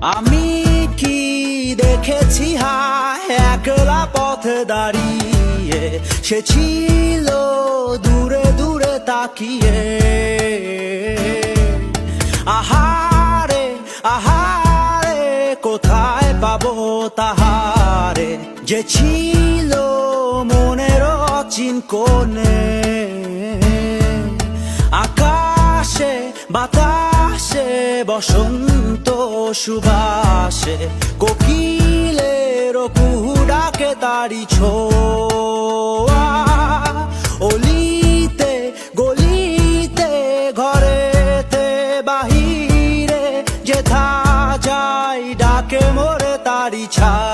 আমি কি দেখেছি হায় একলা পথে দাঁড়িয়ে, সে ছিল দূরে দূরে তাকিয়ে। আহারে আহারে কোথায় পাবো তাহারে, যে ছিল মনের অচিন কোণে। আকাশে বাতাসে বসন্ত সুবাসে, কোকিলের কুহু ডাকে তারি ছোঁয়া। অলিতে গলিতে ঘরেতে বাহিরে, যেথা যাই ডাকে মোরে তারি ছা।